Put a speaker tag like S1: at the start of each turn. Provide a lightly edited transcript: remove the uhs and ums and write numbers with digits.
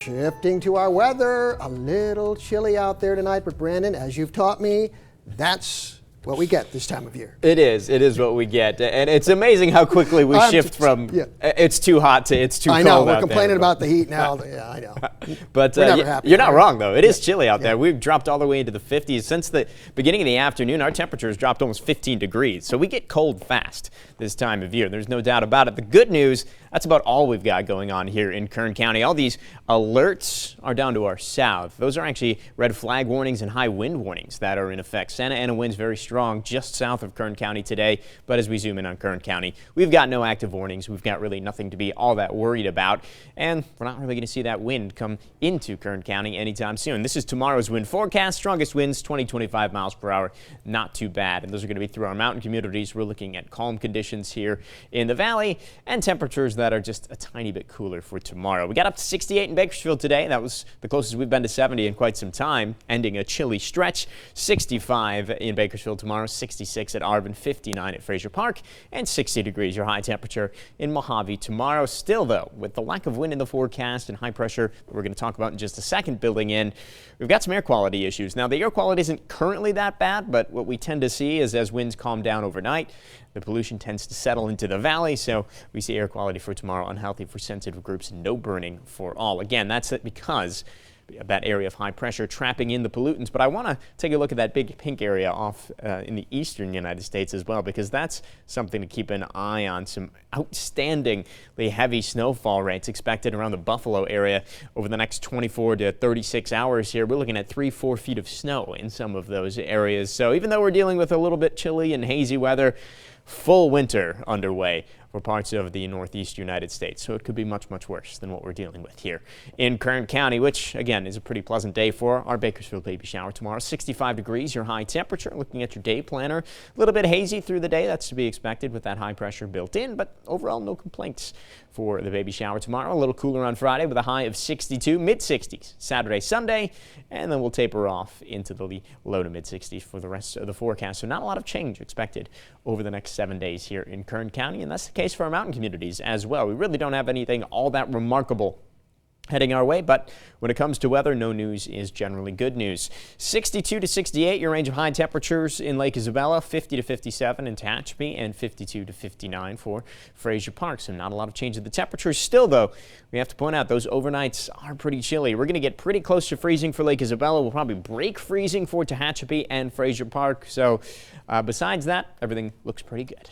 S1: Shifting to our weather, a little chilly out there tonight, but Brandon, as you've taught me, that's what we get this time of year.
S2: It is what we get. And it's amazing how quickly we shift from it's too hot to it's too cold.
S1: I know,
S2: we're
S1: complaining about the heat now. Yeah, I know.
S2: But you're not wrong, though. It is chilly out there. We've dropped all the way into the 50s. Since the beginning of the afternoon, our temperature has dropped almost 15 degrees. So we get cold fast this time of year. There's no doubt about it. The good news, that's about all we've got going on here in Kern County. All these alerts are down to our south. Those are actually red flag warnings and high wind warnings that are in effect. Santa Ana winds very strong just south of Kern County today, but as we zoom in on Kern County, we've got no active warnings. We've got really nothing to be all that worried about, and we're not really going to see that wind come into Kern County anytime soon. This is tomorrow's wind forecast. Strongest winds 20-25 miles per hour. Not too bad, and those are going to be through our mountain communities. We're looking at calm conditions here in the valley and temperatures that are just a tiny bit cooler for tomorrow. We got up to 68 in Bakersfield today. That was the closest we've been to 70 in quite some time, ending a chilly stretch. 65 in Bakersfield tomorrow, 66 at Arvin, 59 at Frazier Park, and 60 degrees your high temperature in Mojave tomorrow. Still, though, with the lack of wind in the forecast and high pressure that we're going to talk about in just a second building in, we've got some air quality issues. Now, the air quality isn't currently that bad, but what we tend to see is as winds calm down overnight, the pollution tends to settle into the valley, so we see air quality for tomorrow unhealthy for sensitive groups and no burning for all. Again, that's it because that area of high pressure trapping in the pollutants. But I want to take a look at that big pink area off in the eastern United States as well, because that's something to keep an eye on. Some outstandingly heavy snowfall rates expected around the Buffalo area over the next 24 to 36 hours here. We're looking at 3-4 feet of snow in some of those areas. So even though we're dealing with a little bit chilly and hazy weather, full winter underway for parts of the northeast United States. So it could be much, much worse than what we're dealing with here in Kern County, which, again, is a pretty pleasant day for our Bakersfield baby shower tomorrow. 65 degrees, your high temperature. Looking at your day planner, a little bit hazy through the day. That's to be expected with that high pressure built in, but overall no complaints for the baby shower tomorrow. A little cooler on Friday with a high of 62, mid-60s Saturday, Sunday, and then we'll taper off into the low to mid-60s for the rest of the forecast. So not a lot of change expected over the next 7 days here in Kern County, and that's the case for our mountain communities as well. We really don't have anything all that remarkable heading our way, but when it comes to weather, no news is generally good news. 62 to 68, your range of high temperatures in Lake Isabella, 50 to 57 in Tehachapi, and 52 to 59 for Frazier Park. So not a lot of change in the temperatures. Still, though, we have to point out those overnights are pretty chilly. We're going to get pretty close to freezing for Lake Isabella. We'll probably break freezing for Tehachapi and Frazier Park. So besides that, everything looks pretty good.